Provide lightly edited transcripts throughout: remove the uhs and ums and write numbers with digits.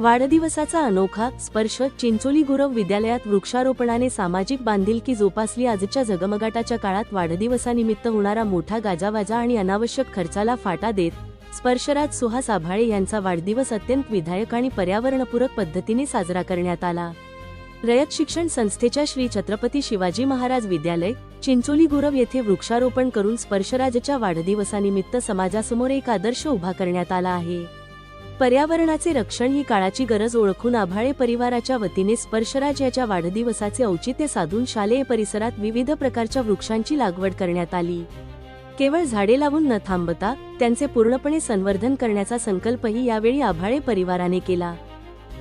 वाढदिवसाचा अनोखा स्पर्श. चिंचोली गुरव विद्यालयात वृक्षारोपणाने सामाजिक बांधिलकी जोपासली. आजच्या झगमगाटाच्या काळात वाढदिवसानिमित्त होणारा मोठा गाजावाजा आणि अनावश्यक खर्चाला फाटा देत स्पर्शराज सुहास आभाळे यांचा वाढदिवस अत्यंत विधायक आणि पर्यावरणपूरक पद्धतीने साजरा करण्यात आला. रयत शिक्षण संस्थेच्या श्री छत्रपती शिवाजी महाराज विद्यालय चिंचोली गुरव येथे वृक्षारोपण करून स्पर्शराजच्या वाढदिवसानिमित्त समाजासमोर एक आदर्श उभा करण्यात आला आहे. पर्यावरणाचे रक्षण ही काळाची गरज ओळखून आभाळे परिवाराच्या वतीने स्पर्शराज याच्या वाढदिवसाचे औचित्य साधून शालेय परिसरात विविध प्रकारच्या वृक्षांची लागवड करण्यात आली. केवळ झाडे लावून न थांबता त्यांचे पूर्णपणे संवर्धन करण्याचा संकल्पही यावेळी आभाळे परिवाराने केला.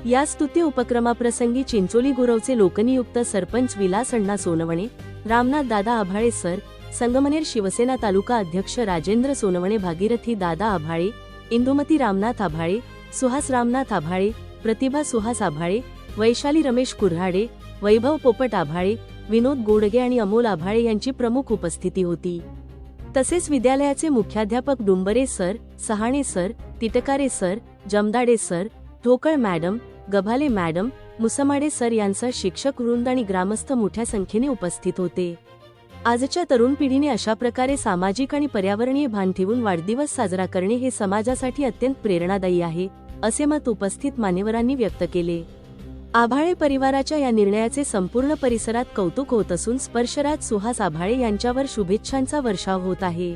या स्तुत्य उपक्रमाप्रसंगी चिंचोली गुरवचे लोकनियुक्त सरपंच विलास अण्णा सोनवणे, रामनाथ दादा आभाळे सर, संगमनेर शिवसेना तालुका अध्यक्ष राजेंद्र सोनवणे, भागीरथी दादा आभाळे, इंदुमती रामनाथ आभाळे, सुहास रामनाथ आभाळे, प्रतिभा सुहास आभाळे, वैशाली रमेश कुऱ्हाडे, वैभव पोपट आभाळे, विनोद गोडगे आणि अमोल आभाळे यांची प्रमुख उपस्थिती होती. तसेच विद्यालयाचे मुख्याध्यापक Dumbare sir, Sahane sir, Titkare sir, Jamdade sir, Dhokal madam, Gabhale madam, Musmade sir यांसह शिक्षक वृंद आणि ग्रामस्थ मोठ्या संख्येने उपस्थित होते. आजच्या तरुण पिढीने अशा प्रकारे सामाजिक आणि पर्यावरणीय भान ठेवून वाढदिवस साजरा करणे हे समाजासाठी अत्यंत प्रेरणादायी आहे, असे मत उपस्थित मान्यवरांनी व्यक्त केले. आभाळे परिवाराच्या या निर्णयाचे संपूर्ण परिसरात कौतुक होत असून स्पर्शराज सुहास आभाळे यांच्यावर शुभेच्छांचा वर्षाव होत आहे.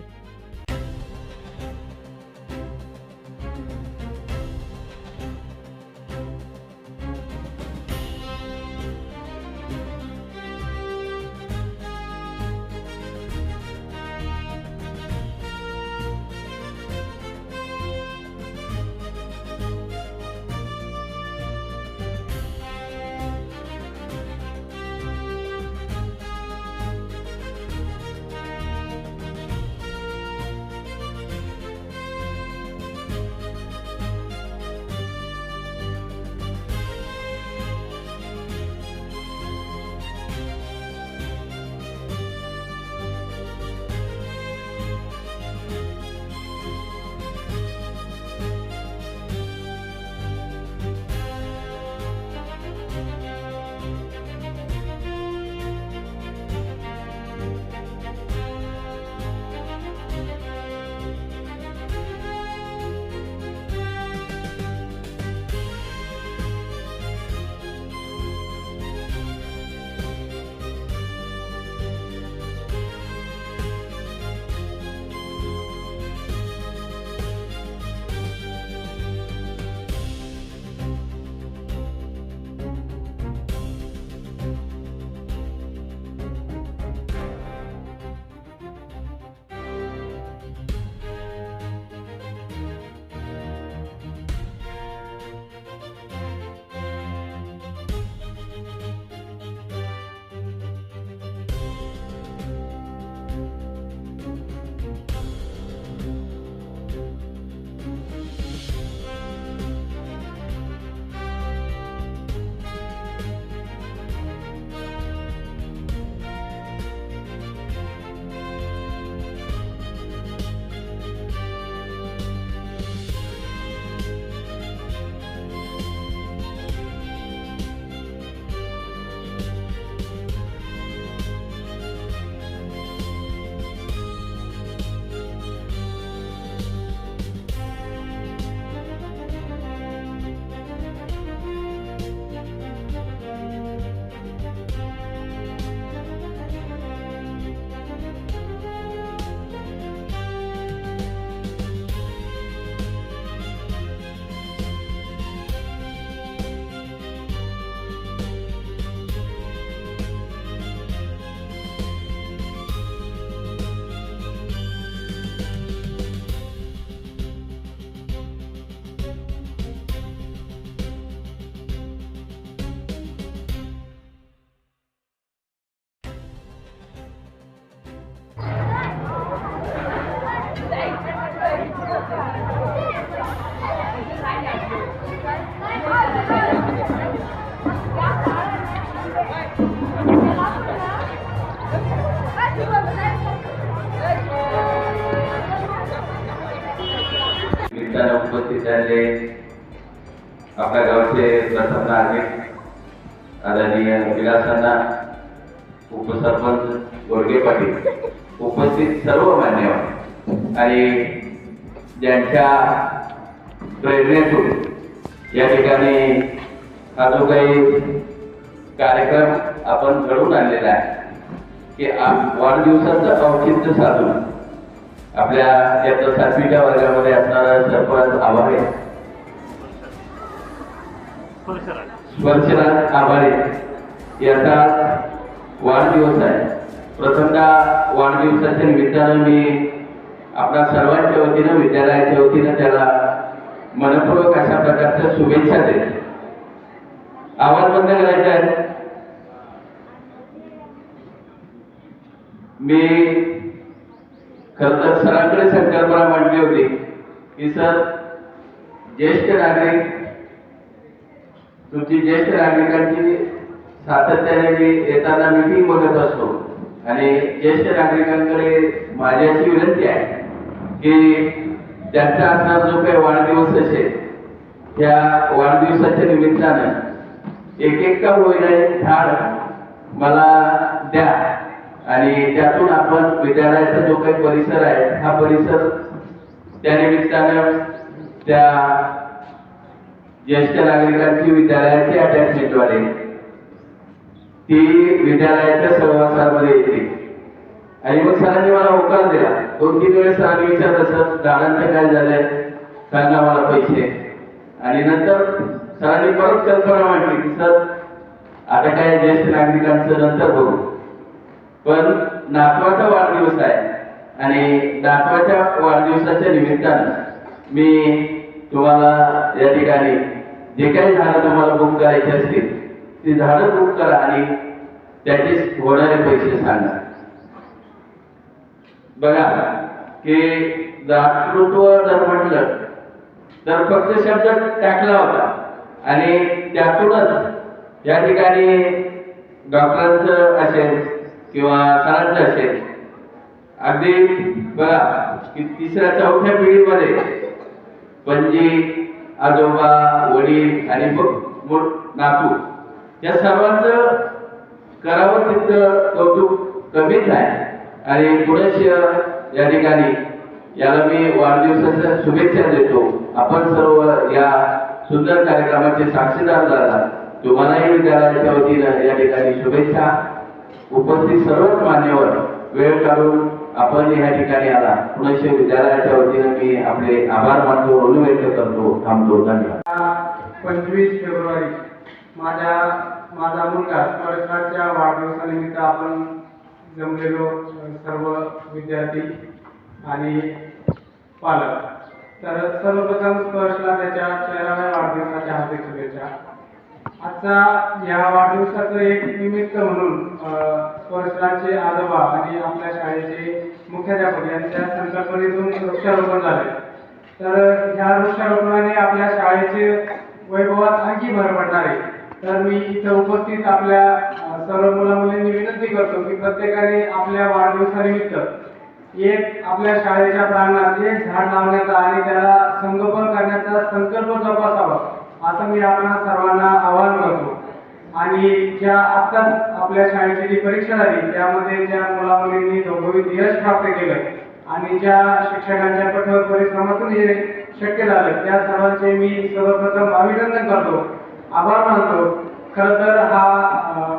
उपस्थित झाले आपल्या गावचे प्रथम नागरिक आदरणीय विलासांना, उपसरपंच गोरगे पाटील, उपस्थित सर्व मान्यवर आणि ज्यांच्या प्रेरणेतून या ठिकाणी हा जो काही कार्यक्रम आपण घडवून आणलेला आहे की वाढदिवसाचं औचित्य साधून आपल्या याच्या 7वीच्या वर्गामध्ये असणारा सरपंच आभारे, स्पर्शराज आभारे याचा वाढदिवस आहे. प्रथमतः वाढदिवसाच्या निमित्तानं मी आपल्या सर्वांच्या वतीनं, विद्यालयाच्या वतीनं त्याला मनपूर्वक अशा प्रकारच्या शुभेच्छा देतो. आवाज बंद करायचा आहे. मी खरं तर सरांकडे संकल्पना मांडली होती की सर, ज्येष्ठ नागरिक, तुमची ज्येष्ठ नागरिकांची सातत्याने मी येताना मीटिंग बघत असतो आणि ज्येष्ठ नागरिकांकडे माझी अशी विनंती आहे की त्यांचा असणारा जो काही वाढदिवस असेल त्या वाढदिवसाच्या निमित्तानं एक का होईना एक झाड मला द्या आणि त्यातून आपण विद्यालयाचा जो काही परिसर आहे हा परिसर त्या निमित्तानं त्या ज्येष्ठ नागरिकांची विद्यालयाची अटॅचमेंट वाढेल, ती विद्यालयाच्या सहवासामध्ये येते. आणि मग सरांनी मला होकार दिला. 2-3 वेळेस सरांनी विचारलं, सर झाडांचं काय झालंय, सांगा मला पैसे. आणि नंतर सरांनी परत कल्पना मांडली की सर आता काय ज्येष्ठ नागरिकांचं नंतर बघू, पण नातवाचा वाढदिवस आहे आणि नातवाच्या वाढदिवसाच्या निमित्तानं मी तुम्हाला या ठिकाणी जे काही झाडं तुम्हाला बुक करायची असतील ती झाडं बुक करा आणि त्याचे होणारे पैसे सांगा. बघा की दातृत्व जर म्हटलं तर फक्त शब्द टाकला होता आणि त्यातूनच या ठिकाणी डॉक्टरांचं असेल किंवा सरांचं असेल, अगदी बघा की 3ऱ्या-4थ्या पिढीमध्ये पणजी, आजोबा, वडील आणि नातू या सर्वांचं करावं तितकं कौतुक कमीच आहे. आणि पुढेच या ठिकाणी याला मी वाढदिवसाच्या शुभेच्छा देतो. आपण सर्व या सुंदर कार्यक्रमाचे साक्षीदार झाला. तुम्हालाही विद्यालयाच्या वतीनं या ठिकाणी शुभेच्छा. उपस्थित सर्वच मान्यवर वेळ काढून आपण या ठिकाणी आला, पुणे विद्यालयाच्या वतीनं मी आपले आभार मानतो, ऋण व्यक्त करतो. थांबतो. धन्यवाद. 25 फेब्रुवारी माझा मुलगा स्पर्शराजच्या वाढदिवसानिमित्त आपण जमलेलो सर्व विद्यार्थी आणि पालक. तर सर्वप्रथम स्पर्शला त्याच्या 13व्या वाढदिवसाच्या हार्दिक शुभेच्छा. आजचा या वाढदिवसाचं एक निमित्त म्हणून स्पर्शराजचे आजोबा आणि आपल्या शाळेचे मुख्याध्यापक यांच्या संकल्पनेतून वृक्षारोपण झाले. तर ह्या वृक्षारोपणाने आपल्या शाळेचे वैभवात आणखी भर पडणार आहे. तर मी इथं उपस्थित आपल्या सर्व मुलामुलींनी विनंती करतो की प्रत्येकाने आपल्या वाढदिवसानिमित्त एक आपल्या शाळेच्या प्रांगणात एक झाड लावण्याचा आणि त्याला संगोपन करण्याचा संकल्प जोपासावा असं मी आपल्या सर्वांना आवाहन करतो. आणि ज्या आत्ताच आपल्या शाळेची जी परीक्षा झाली त्यामध्ये ज्या मुलामुलींनी घवघवीत यश प्राप्त केलं आणि ज्या शिक्षकांच्या कठोर परिश्रमातून हे शक्य झालं त्या सर्वांचे मी सर्वप्रथम अभिनंदन करतो, आभार मानतो. खरं तर हा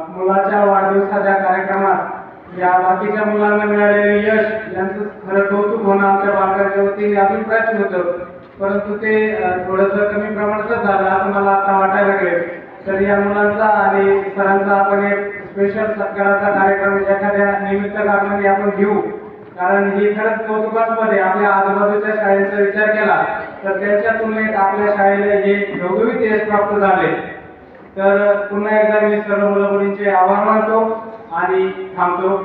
मुलाच्या वाढदिवसाच्या कार्यक्रमात या बाकीच्या मुलांना मिळालेले यश यांचं खरं कौतुक होणं आमच्या पालकांच्या वतीने अभिप्रायच होतं, परंतु ते थोडंसं कमी प्रमाणातच झालं असं मला आता वाटायला लागले. तर या मुलांचा आणि सरांचा आपण एक स्पेशल सत्काराचा कार्यक्रम एखाद्या निमित्त कारणाने आपण घेऊ, कारण ही खरंच कौतुकास्पद आहे. आपल्या आजूबाजूच्या शाळेचा विचार केला तर त्यांच्या तुलनेत आपल्या शाळेला हे घवघवीत यश प्राप्त झाले. तर पुन्हा एकदा मी सर्व मुलं मुलींचे आभार मानतो आणि थांबतो.